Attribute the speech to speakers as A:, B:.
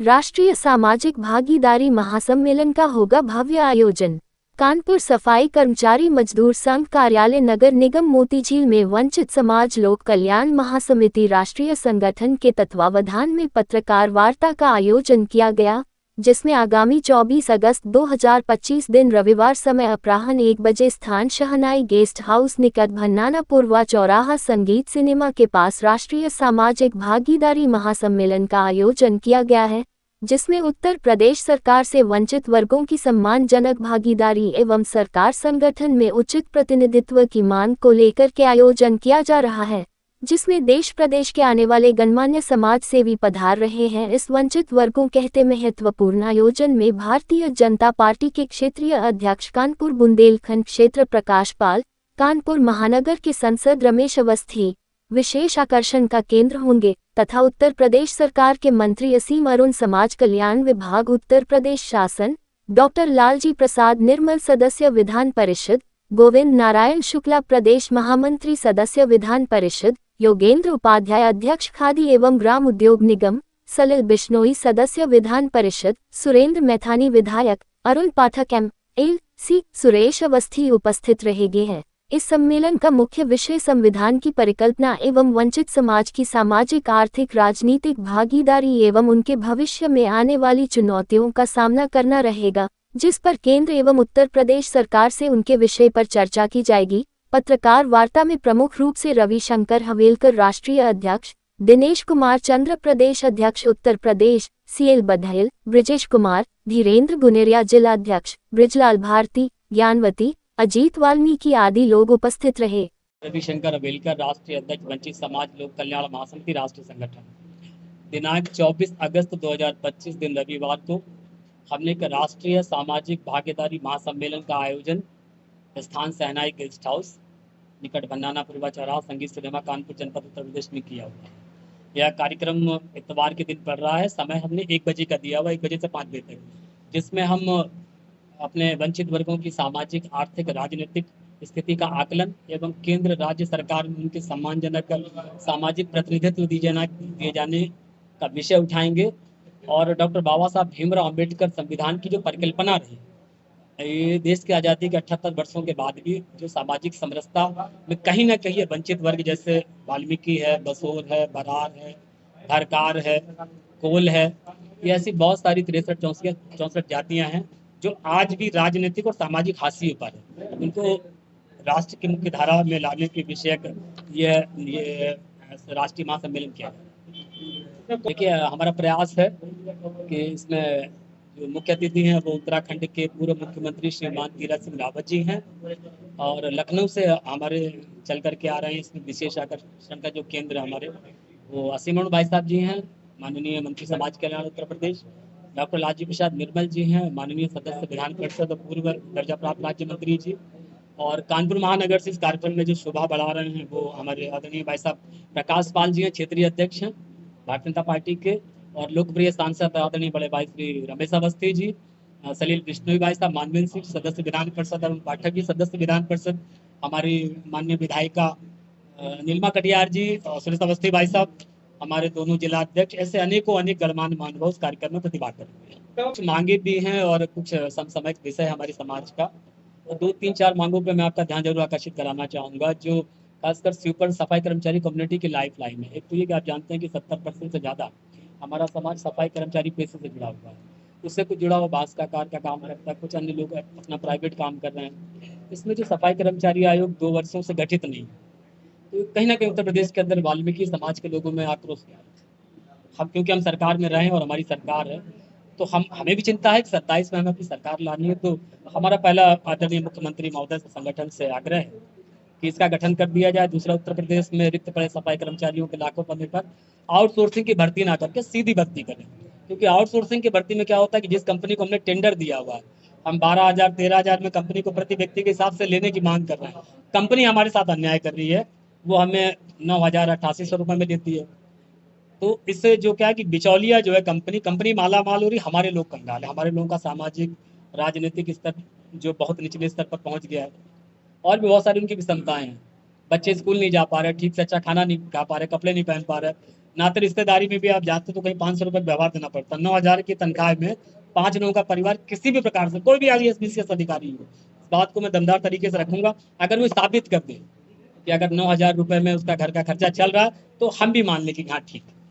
A: राष्ट्रीय सामाजिक भागीदारी महासम्मेलन का होगा भव्य आयोजन। कानपुर सफाई कर्मचारी मजदूर संघ कार्यालय नगर निगम मोतीझील में वंचित समाज लोक कल्याण महासमिति राष्ट्रीय संगठन के तत्वावधान में पत्रकार वार्ता का आयोजन किया गया, जिसमें आगामी 24 अगस्त 2025 दिन रविवार समय अपराह्न 1 बजे स्थान शहनाई गेस्ट हाउस निकट भन्नाना पूर्वा चौराहा संगीत सिनेमा के पास राष्ट्रीय सामाजिक भागीदारी महासम्मेलन का आयोजन किया गया है, जिसमें उत्तर प्रदेश सरकार से वंचित वर्गों की सम्मानजनक भागीदारी एवं सरकार संगठन में उचित प्रतिनिधित्व की मांग को लेकर के आयोजन किया जा रहा है, जिसमें देश प्रदेश के आने वाले गणमान्य समाज सेवी पधार रहे हैं। इस वंचित वर्गों कहते महत्वपूर्ण आयोजन में भारतीय जनता पार्टी के क्षेत्रीय अध्यक्ष कानपुर बुंदेलखंड क्षेत्र प्रकाश पाल, कानपुर महानगर के सांसद रमेश अवस्थी विशेष आकर्षण का केंद्र होंगे तथा उत्तर प्रदेश सरकार के मंत्री असीम अरुण, समाज कल्याण विभाग उत्तर प्रदेश शासन, डॉक्टर लालजी प्रसाद निर्मल सदस्य विधान परिषद, गोविंद नारायण शुक्ला प्रदेश महामंत्री सदस्य विधान परिषद, योगेंद्र उपाध्याय अध्यक्ष खादी एवं ग्राम उद्योग निगम, सलिल बिश्नोई सदस्य विधान परिषद, सुरेंद्र मैथानी विधायक, अरुण पाठक MLC, सुरेश अवस्थी उपस्थित रहेंगे हैं। इस सम्मेलन का मुख्य विषय संविधान की परिकल्पना एवं वंचित समाज की सामाजिक आर्थिक राजनीतिक भागीदारी एवं उनके भविष्य में आने वाली चुनौतियों का सामना करना रहेगा, जिस पर केंद्र एवं उत्तर प्रदेश सरकार से उनके विषय पर चर्चा की जाएगी। पत्रकार वार्ता में प्रमुख रूप से रविशंकर हवेलकर राष्ट्रीय अध्यक्ष, दिनेश कुमार चंद्र प्रदेश अध्यक्ष उत्तर प्रदेश, CL बघेल, ब्रिजेश कुमार, धीरेन्द्र गुनेरिया जिला अध्यक्ष, ब्रिजलाल भारती, ज्ञानवती, अजीत वाल्मीकि आदि लोग उपस्थित रहे।
B: रविशंकर हवेलकर राष्ट्रीय अध्यक्ष वंचित समाज लोक कल्याण महासमिति राष्ट्रीय संगठन। दिनांक 24 अगस्त 2025 दिन रविवार को हमने एक राष्ट्रीय सामाजिक भागीदारी महासम्मेलन का आयोजन स्थान सहनाई गेस्ट हाउस निकट भन्नाना पूर्वा चौराहा संगीत सिनेमा कानपुर जनपद उत्तर प्रदेश में किया हुआ है। यह कार्यक्रम इतवार के दिन पड़ रहा है। समय हमने 1 बजे का दिया हुआ, 1 बजे से 5 बजे तक, जिसमें हम अपने वंचित वर्गों की सामाजिक आर्थिक राजनीतिक स्थिति का आकलन एवं केंद्र राज्य सरकार में उनके सम्मानजनक सामाजिक प्रतिनिधित्व दिए जाने का विषय उठाएंगे और डॉक्टर बाबा साहब भीमराव अम्बेडकर संविधान की जो परिकल्पना रही, ये देश की आज़ादी के 78 वर्षों के बाद भी जो सामाजिक समरसता में कहीं ना कहीं वंचित वर्ग जैसे वाल्मीकि है, बसोर है, बरार है, धरकार है, कोल है, ये ऐसी बहुत सारी 63-64 जातियां हैं जो आज भी राजनीतिक और सामाजिक हाशिए पर है। उनको राष्ट्र की मुख्य धारा में लाने के विषयक ये राष्ट्रीय महासम्मेलन किया है। देखिए, हमारा प्रयास है कि इसमें जो मुख्य अतिथि हैं वो उत्तराखंड के पूर्व मुख्यमंत्री श्रीमान तीरथ सिंह रावत जी हैं और लखनऊ से हमारे चल करके आ रहे हैं। इसमें विशेष आकर्षण का जो केंद्र हमारे वो असीम अरुण भाई साहब जी हैं, माननीय मंत्री समाज कल्याण उत्तर प्रदेश, डॉक्टर लालजी प्रसाद निर्मल जी हैं, माननीय सदस्य विधान परिषद और पूर्व दर्जा प्राप्त राज्य मंत्री जी, और कानपुर महानगर से इस कार्यक्रम में जो शोभा बढ़ा रहे हैं वो हमारे आदरणीय भाई साहब प्रकाश पाल जी हैं, क्षेत्रीय अध्यक्ष हैं भारतीय जनता पार्टी के, और लोकप्रिय सांसद आदरणीय बड़े भाई श्री रमेश अवस्थी जी, सलील बिश्नोई भाई साहब मानवेंद्र सिंह सदस्य विधान परिषद, अरुण पाठक जी सदस्य विधान परिषद, हमारी माननीय विधायिका नीलमा कटियार जी और सुरेश अवस्थी भाई साहब हमारे दोनों जिला अध्यक्ष, ऐसे अनेक गणमान्य महानुभाव इस कार्यक्रम में प्रतिभाग करेंगे। कुछ मांगे भी हैं और कुछ समसामयिक विषय हमारे समाज का, 2-3-4 मांगों पे मैं आपका ध्यान जरूर आकर्षित कराना चाहूँगा, जो खासकर स्वीपर सफाई कर्मचारी कम्युनिटी की लाइफ लाइन है। एक तो ये कि आप जानते हैं कि 70% से ज़्यादा हमारा समाज सफाई कर्मचारी पेशे से जुड़ा हुआ है, उससे कुछ जुड़ा हुआ बांस का कार का काम करता है, कुछ अन्य लोग अपना प्राइवेट काम कर रहे हैं। इसमें जो सफाई कर्मचारी आयोग 2 वर्षों से गठित नहीं, तो कहीं ना कहीं उत्तर प्रदेश के अंदर वाल्मीकि समाज के लोगों में आक्रोश है। हम क्योंकि हम सरकार में रहे और हमारी सरकार है, तो हमें भी चिंता है कि 27 में हमें अपनी सरकार लानी है। तो हमारा पहला आदरणीय मुख्यमंत्री महोदय संगठन से आग्रह है कि इसका गठन कर दिया जाए। दूसरा, उत्तर प्रदेश में रिक्त पड़े सफाई कर्मचारियों के लाखों पदों पर आउटसोर्सिंग की भर्ती ना करके सीधी भर्ती करें, क्योंकि आउटसोर्सिंग की भर्ती में क्या होता है कि जिस कंपनी को हमने टेंडर दिया हुआ है, हम 12,000-13,000 में कंपनी को प्रति व्यक्ति के हिसाब से लेने की मांग कर रहे हैं, कंपनी हमारे साथ अन्याय कर रही है, वो हमें 9,000-8800 रुपये में देती है। तो इससे जो क्या है कि बिचौलिया जो है कंपनी माला माल हो रही, हमारे लोग कंगाल है, हमारे लोगों का सामाजिक राजनीतिक स्तर जो बहुत निचले स्तर पर पहुंच गया है, और भी बहुत सारी उनकी विषमताएं हैं। बच्चे स्कूल नहीं जा पा रहे, ठीक से अच्छा खाना नहीं खा पा रहे, कपड़े नहीं पहन पा रहे। नाते रिश्तेदारी में भी आप जाते तो कहीं 500 रुपये व्यवहार देना पड़ता। 9,000 की तनख्वाह में 5 लोगों का परिवार किसी भी प्रकार से, कोई भी आईएएस बीसीएस अधिकारी हो, इस बात को मैं दमदार तरीके से रखूंगा। अगर वो साबित कर दे कि अगर 9,000 रुपये में उसका घर का खर्चा चल रहा है, तो हम भी मान लें कि हाँ ठीक है।